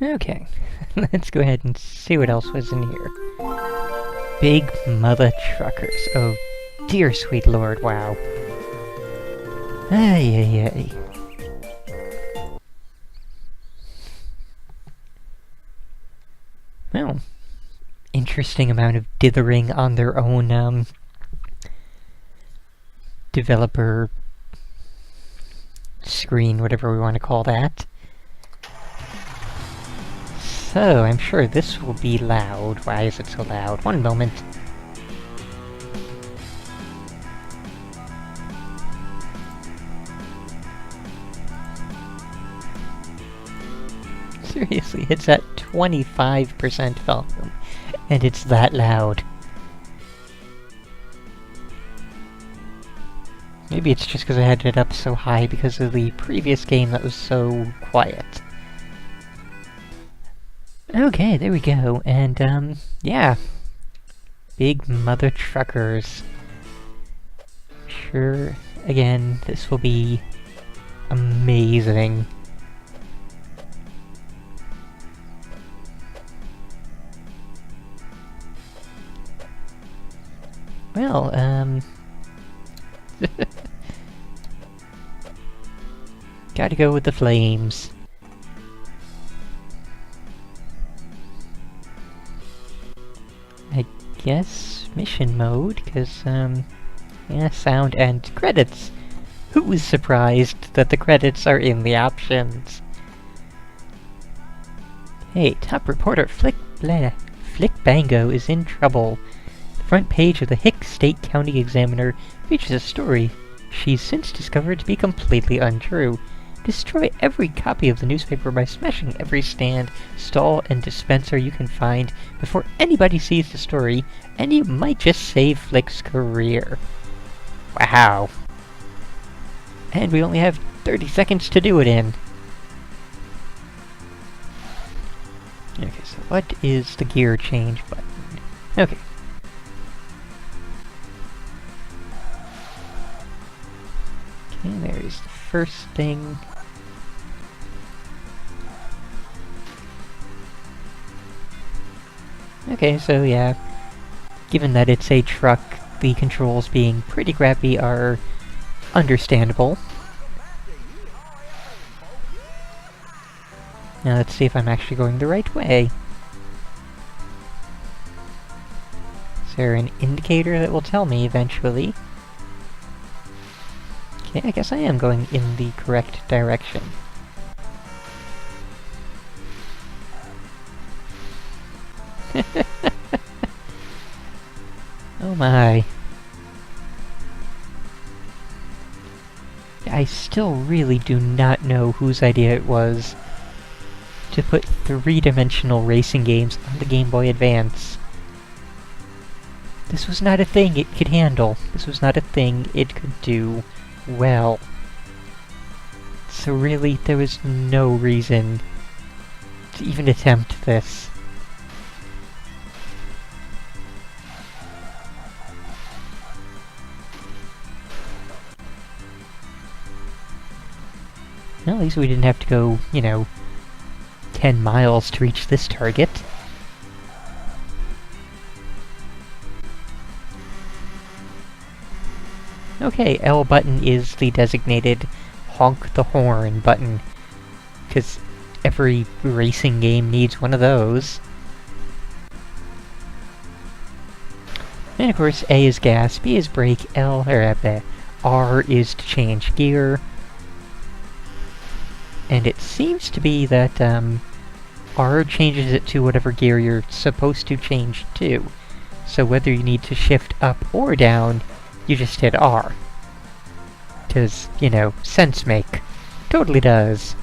Okay, let's go ahead and see what else was in here. Big mother truckers. Oh, dear sweet lord, wow. Ay, ay, ay. Well, interesting amount of dithering on their own, developer screen, whatever we want to call that. So, I'm sure this will be loud. Why is it so loud? One moment. Seriously, it's at 25% volume, and it's that loud. Maybe it's just because I had it up so high because of the previous game that was so quiet. Okay, there we go, and yeah. Big mother truckers. Sure, again, this will be amazing. Well, gotta go with the flames. I guess mission mode, because, yeah, sound and credits. Who was surprised that the credits are in the options? Hey, top reporter Flick Bango is in trouble. The front page of the Hick State County Examiner features a story she's since discovered to be completely untrue. Destroy every copy of the newspaper by smashing every stand, stall, and dispenser you can find before anybody sees the story, and you might just save Flick's career. Wow. And we only have 30 seconds to do it in. Okay, so what is the gear change button? Okay. Okay, there's the first thing. Okay, so yeah, given that it's a truck, the controls being pretty crappy are understandable. Now let's see if I'm actually going the right way. Is there an indicator that will tell me eventually? Okay, I guess I am going in the correct direction. Oh my. I still really do not know whose idea it was to put three-dimensional racing games on the Game Boy Advance. This was not a thing it could handle. This was not a thing it could do well. So really, there was no reason to even attempt this. Well, at least we didn't have to go, 10 miles to reach this target. Okay, L button is the designated honk the horn button, because every racing game needs one of those. And of course, A is gas, B is brake, R is to change gear. And it seems to be that, R changes it to whatever gear you're supposed to change to. So whether you need to shift up or down, you just hit R. 'Cause, sense make. Totally does.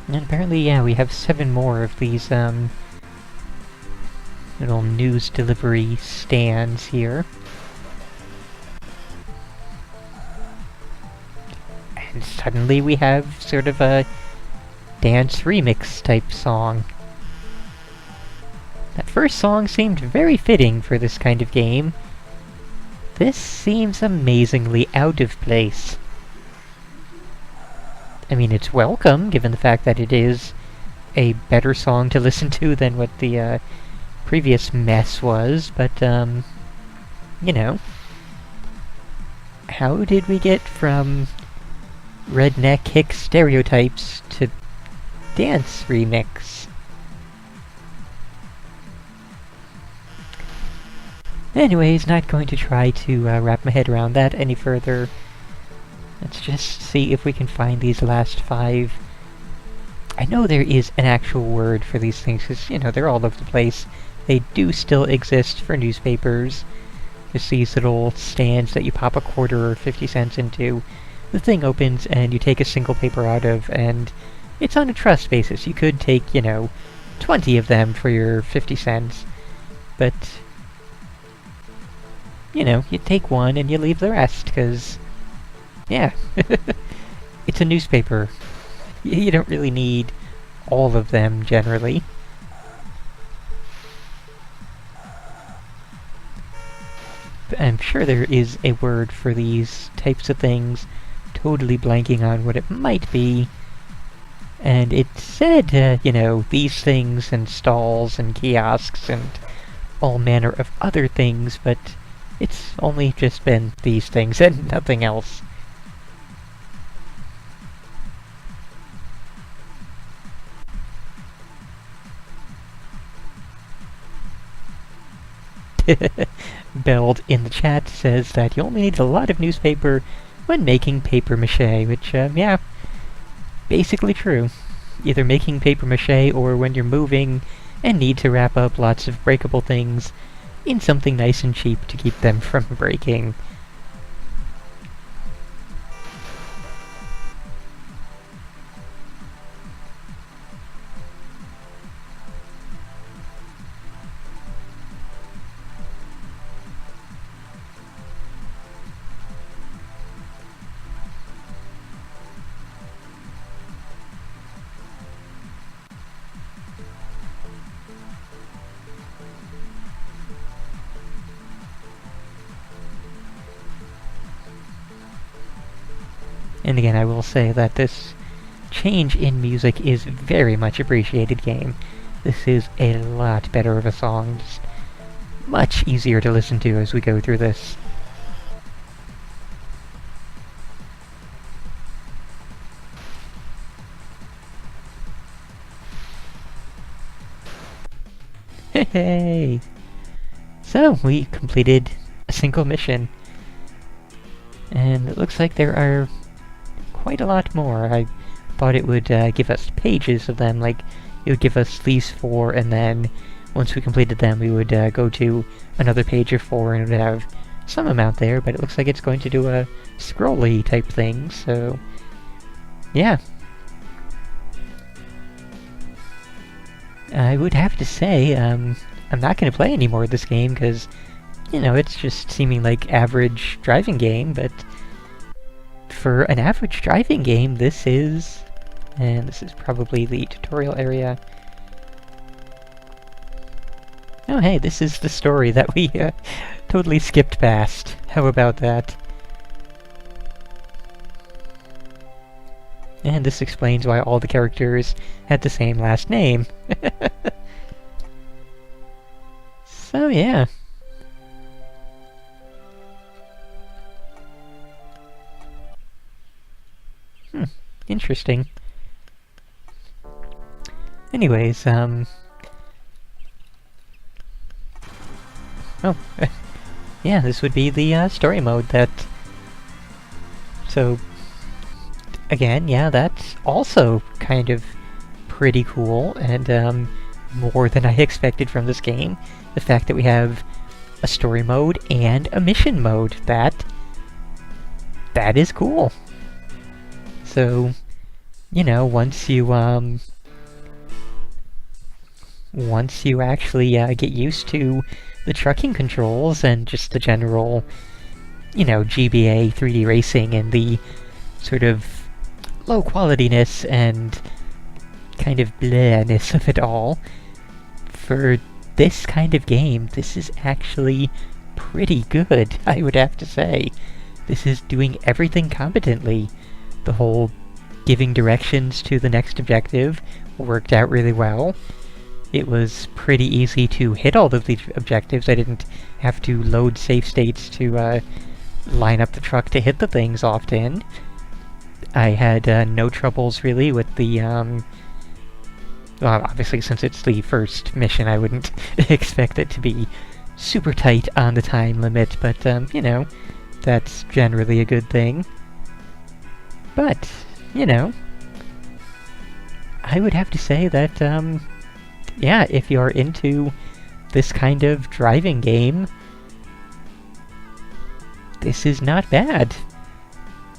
And apparently, yeah, we have 7 more of these, little traditional news delivery stands here. And suddenly we have sort of a dance remix type song. That first song seemed very fitting for this kind of game. This seems amazingly out of place. I mean, it's welcome, given the fact that it is a better song to listen to than what the previous mess was, but, you know. How did we get from redneck hick stereotypes to dance remix? Anyways, not going to try to wrap my head around that any further. Let's just see if we can find these last 5. I know there is an actual word for these things, because, you know, they're all over the place. They do still exist for newspapers. Just these little stands that you pop a quarter or 50 cents into. The thing opens and you take a single paper out of, and it's on a trust basis. You could take, you know, 20 of them for your 50 cents. But, you know, you take one and you leave the rest, because, yeah, it's a newspaper. You don't really need all of them, generally. But I'm sure there is a word for these types of things, totally blanking on what it might be. And it said, you know, these things and stalls and kiosks and all manner of other things, but it's only just been these things and nothing else. Beld in the chat says that you only need a lot of newspaper when making paper mache, which, yeah, basically true. Either making paper mache or when you're moving and need to wrap up lots of breakable things in something nice and cheap to keep them from breaking. And again, I will say that this change in music is very much appreciated game. This is a lot better of a song, just much easier to listen to as we go through this. Hey! So, we completed a single mission. And it looks like there are quite a lot more. I thought it would give us pages of them, like it would give us these 4, and then once we completed them we would go to another page of 4 and it would have some amount there, but it looks like it's going to do a scrolly type thing, so yeah. I would have to say, I'm not going to play any more of this game, because, you know, it's just seeming like average driving game, but for an average driving game, this is... And this is probably the tutorial area. Oh hey, this is the story that we totally skipped past. How about that? And this explains why all the characters had the same last name. So yeah. Interesting. Anyways, oh, yeah, this would be the story mode that... So, again, yeah, that's also kind of pretty cool, and more than I expected from this game. The fact that we have a story mode and a mission mode, that is cool. So, you know, once you, once you actually get used to the trucking controls and just the general, GBA 3D racing and the sort of low qualityness and kind of blehness of it all, for this kind of game, this is actually pretty good, I would have to say. This is doing everything competently. The whole giving directions to the next objective worked out really well. It was pretty easy to hit all of the objectives. I didn't have to load save states to line up the truck to hit the things often. I had no troubles really with the, well, obviously since it's the first mission, I wouldn't expect it to be super tight on the time limit, but, that's generally a good thing. But, I would have to say that, yeah, if you're into this kind of driving game, this is not bad.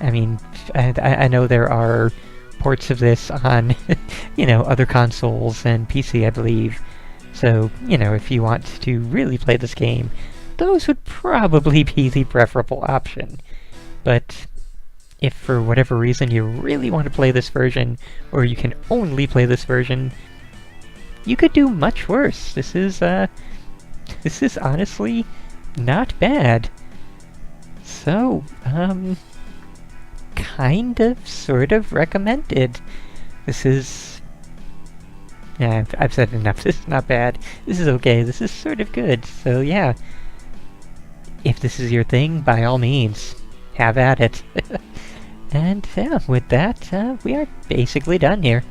I mean, I know there are ports of this on, other consoles and PC, I believe. So, if you want to really play this game, those would probably be the preferable option. But if for whatever reason you really want to play this version, or you can only play this version, you could do much worse. This is honestly not bad. So, kind of, sort of recommended. This is... yeah, I've said enough. This is not bad. This is okay. This is sort of good. So yeah, if this is your thing, by all means, have at it. And yeah, with that, we are basically done here.